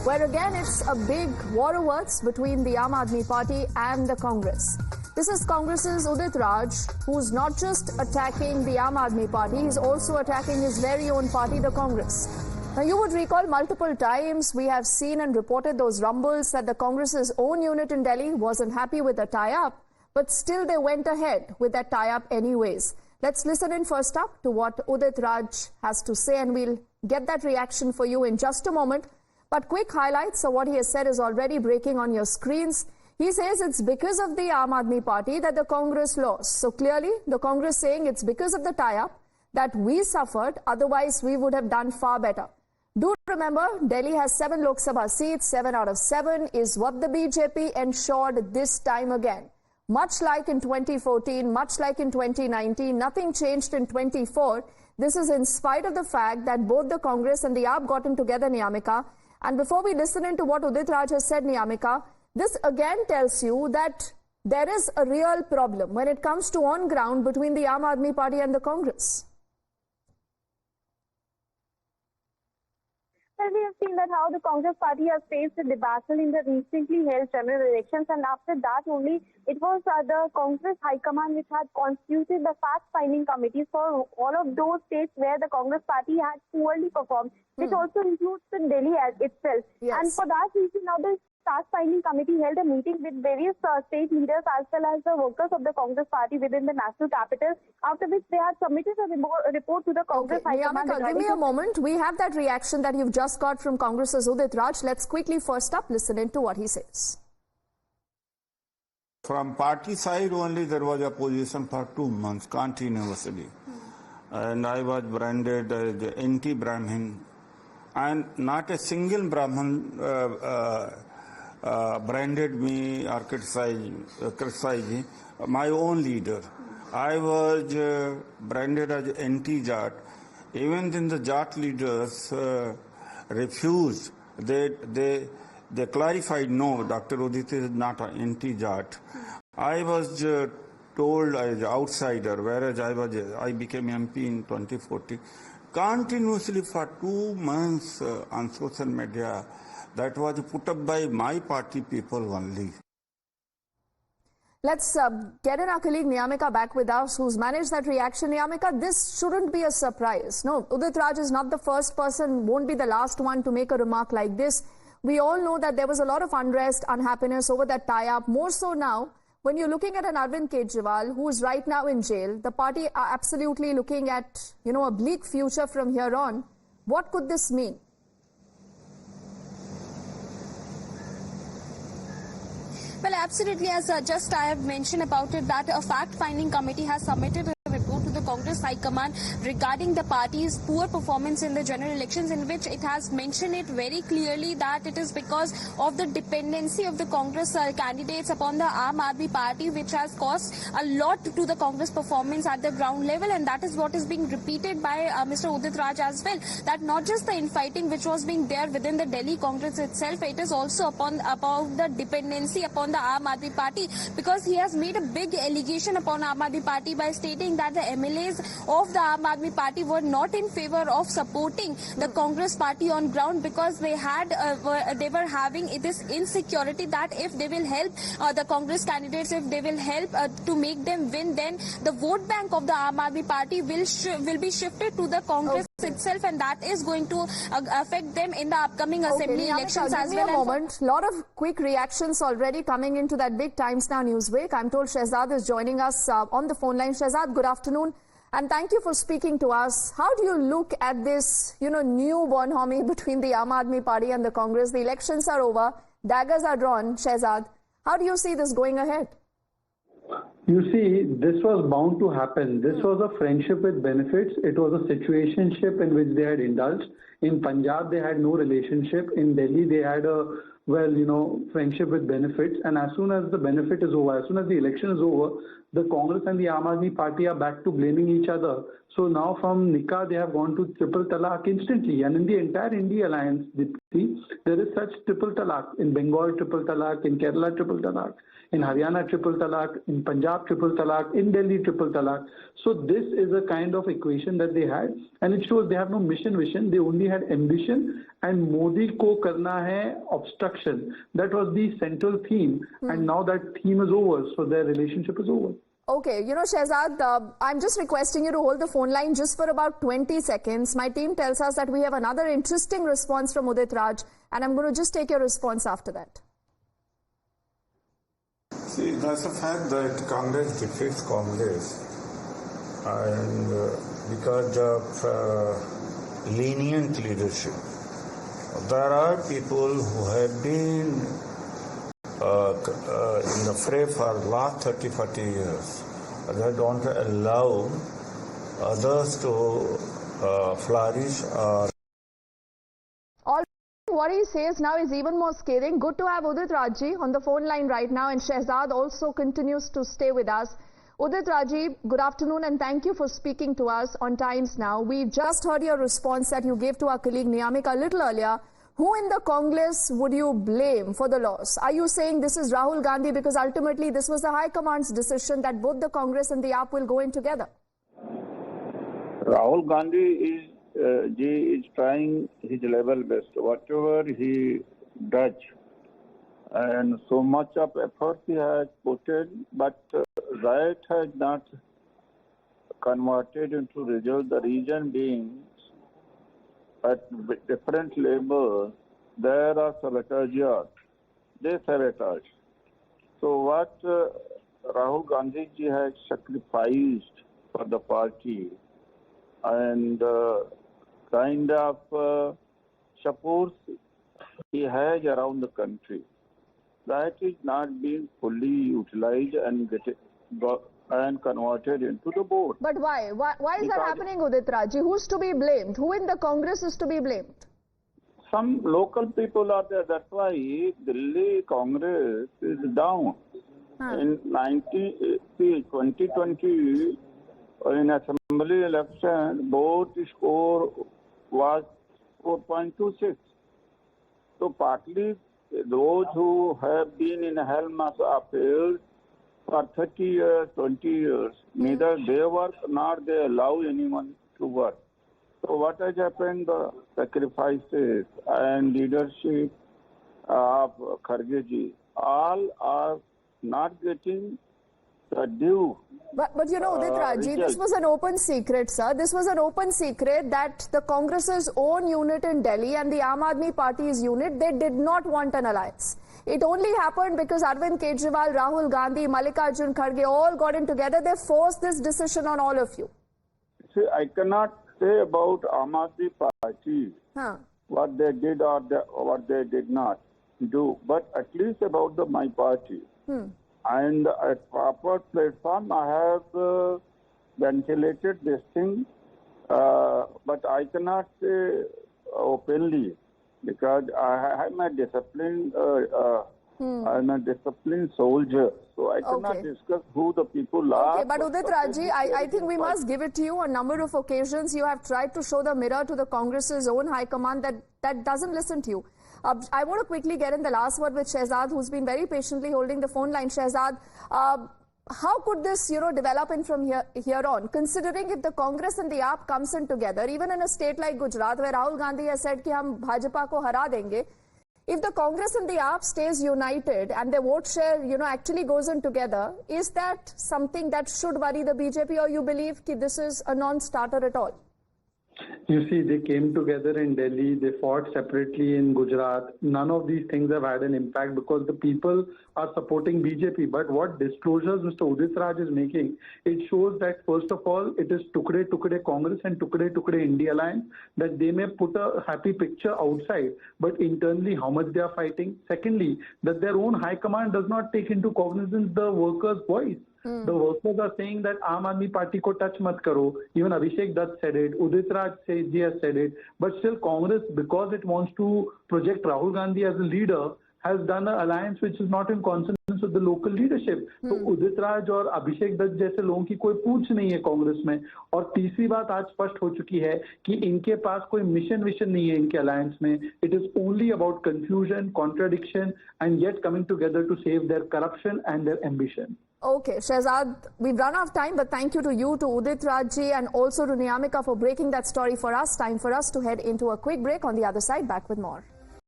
where again it's a big war of words between the Aam Aadmi Party and the Congress. This is Congress's Udit Raj, who's not just attacking the Aam Aadmi Party, he's also attacking his very own party, the Congress. Now, you would recall multiple times we have seen and reported those rumbles that the Congress's own unit in Delhi wasn't happy with the tie-up, but still they went ahead with that tie-up anyways. Let's listen in first up to what Udit Raj has to say, and we'll get that reaction for you in just a moment. But quick highlights of what he has said is already breaking on your screens. He says it's because of the Aam Aadmi Party that the Congress lost. So clearly, the Congress saying it's because of the tie-up that we suffered, otherwise we would have done far better. Do remember, Delhi has 7 Lok Sabha seats, 7 out of 7 is what the BJP ensured this time again. Much like in 2014, much like in 2019, nothing changed in 24. This is in spite of the fact that both the Congress and the AAP gotten together, Niyamika. And before we listen into what Udit Raj has said, Niyamika, this again tells you that there is a real problem when it comes to on ground between the Aam Aadmi Party and the Congress. Well, we have seen that how the Congress party has faced a debacle in the recently held general elections, and after that only it was the Congress High Command which had constituted the fact-finding committees for all of those states where the Congress party had poorly performed, which also includes the Delhi itself. Yes. And for that reason, now the fact-finding committee held a meeting with various state leaders as well as the workers of the Congress party within the national capital, after which they had submitted a report to the Congress High Command. Niyamika, give me a moment. We have that reaction that you've just got from Congress's Udit Raj. Let's quickly first up listen into what he says. From party side only there was opposition for 2 months continuously. And I was branded as the anti-Brahmin. And not a single Brahmin branded me or criticized my own leader. I was branded as anti-Jat. Even then the Jat leaders refused. They clarified, no, Dr. Udit is not an anti-Jat. I was told as an outsider, whereas I became MP in 2014. Continuously for 2 months on social media, that was put up by my party people only. Let's get in our colleague Niyamika back with us, who's managed that reaction. Niyamika, this shouldn't be a surprise. No, Udit Raj is not the first person, won't be the last one to make a remark like this. We all know that there was a lot of unrest, unhappiness over that tie-up. More so now, when you're looking at an Arvind Kejriwal, who's right now in jail, the party are absolutely looking at, a bleak future from here on. What could this mean? Well, absolutely, as just I have mentioned about it, that a fact-finding committee has submitted a report to the Congress High Command regarding the party's poor performance in the general elections, in which it has mentioned it very clearly that it is because of the dependency of the Congress candidates upon the Aam Aadmi Party, which has caused a lot to the Congress performance at the ground level, and that is what is being repeated by Mr. Udit Raj as well, that not just the infighting which was being there within the Delhi Congress itself, it is also about the dependency upon the Aam Aadmi Party, because he has made a big allegation upon Aam Aadmi Party by stating that the MLAs of the Aam Aadmi Party were not in favor of supporting the Congress party on ground, because they were having this insecurity that if they will help the Congress candidates, if they will help to make them win, then the vote bank of the Aam Aadmi Party will be shifted to the Congress itself, and that is going to affect them in the upcoming assembly elections as well. Give me a moment. A lot of quick reactions already coming into that big Times Now Newsbreak. I'm told Shehzad is joining us on the phone line. Shehzad, good afternoon, and thank you for speaking to us. How do you look at this, new bonhomie between the Aam Aadmi Party and the Congress? The elections are over, daggers are drawn. Shehzad, how do you see this going ahead? You see, this was bound to happen. This was a friendship with benefits. It was a situationship in which they had indulged. In Punjab, they had no relationship. In Delhi, they had a, friendship with benefits. And as soon as the benefit is over, as soon as the election is over, the Congress and the Aam Aadmi Party are back to blaming each other. So now from Nikah, they have gone to triple talaq instantly. And in the entire India alliance, there is such triple talaq. In Bengal, triple talaq. In Kerala, triple talaq. In Haryana, triple talaq. In Punjab, triple talaq. In Delhi, triple talaq. So this is a kind of equation that they had. And it shows they have no mission vision. They only had ambition. and Modi ko karna hai obstruction. That was the central theme, and now that theme is over, so their relationship is over. Okay, Shehzad, I'm just requesting you to hold the phone line just for about 20 seconds. My team tells us that we have another interesting response from Udit Raj, and I'm going to just take your response after that. See, that's a fact that Congress defeats Congress, and because of lenient leadership. There are people who have been in the fray for the last 30-40 years. They don't allow others to flourish. What he says now is even more scathing. Good to have Udit Rajji on the phone line right now, and Shehzad also continues to stay with us. Udit Rajji, good afternoon, and thank you for speaking to us on Times Now. We just heard your response that you gave to our colleague Niyamika a little earlier. Who in the Congress would you blame for the loss? Are you saying this is Rahul Gandhi because ultimately this was the High Command's decision that both the Congress and the AAP will go in together? Rahul Gandhi is trying his level best, whatever he does, and so much of effort he has put in, but right has not converted into result. The reason being, at different levels, there are sabotageurs. They sabotage. So what Rahul Gandhi ji has sacrificed for the party and kind of support he has around the country, that is not being fully utilized and converted into the vote. But why? Why is that happening, Udit Raj? Who's to be blamed? Who in the Congress is to be blamed? Some local people are there. That's why Delhi Congress is down. In 2020, in assembly election, vote score was 4.26. So partly those who have been in helm of affairs for 30 years, 20 years, neither they work nor they allow anyone to work. So what has happened, the sacrifices and leadership of Kharge all are not getting the due. But Udit Raj, this was an open secret, sir. This was an open secret that the Congress's own unit in Delhi and the Aam Aadmi Party's unit, they did not want an alliance. It only happened because Arvind Kejriwal, Rahul Gandhi, Mallikarjun Kharge all got in together. They forced this decision on all of you. See, I cannot say about Aam Aadmi Party what they did or what they did not do, but at least about my party. And at proper platform, I have ventilated this thing, but I cannot say openly because I am a disciplined, I'm a disciplined soldier, so I cannot discuss who the people are. Okay, but Udit Rajji, I think we must give it to you. On a number of occasions, you have tried to show the mirror to the Congress's own high command that doesn't listen to you. I want to quickly get in the last word with Shehzad, who's been very patiently holding the phone line. Shehzad, how could this, develop in from here on? Considering if the Congress and the AAP comes in together, even in a state like Gujarat, where Rahul Gandhi has said कि हम भाजपा को हरा देंगे, if the Congress and the AAP stays united and their vote share, actually goes in together, is that something that should worry the BJP, or you believe that this is a non-starter at all? You see, they came together in Delhi, they fought separately in Gujarat. None of these things have had an impact because the people are supporting BJP. But what disclosures Mr. Udit Raj is making, it shows that first of all, it is Tukde Tukde Congress and Tukde Tukde India Alliance, that they may put a happy picture outside, but internally how much they are fighting. Secondly, that their own high command does not take into cognizance the workers' voice. The workers are saying that Aam Aadmi Party ko touch mat karo. Even Abhishek Dutt said it. Udit Raj ji has said it. But still Congress, because it wants to project Rahul Gandhi as a leader, has done an alliance which is not in consonance with the local leadership. So Udit Raj और अभिषेक दत्त जैसे लोगों की कोई पूछ नहीं है कांग्रेस में. और तीसरी बात आज स्पष्ट हो चुकी है कि इनके पास कोई मिशन विशन नहीं है इनके अलायंस में. It is only about confusion, contradiction, and yet coming together to save their corruption and their ambition. Okay, Shehzad, we've run out of time, but thank you to you, to Udit Raj ji, and also to Niyamika for breaking that story for us. Time for us to head into a quick break. On the other side, back with more.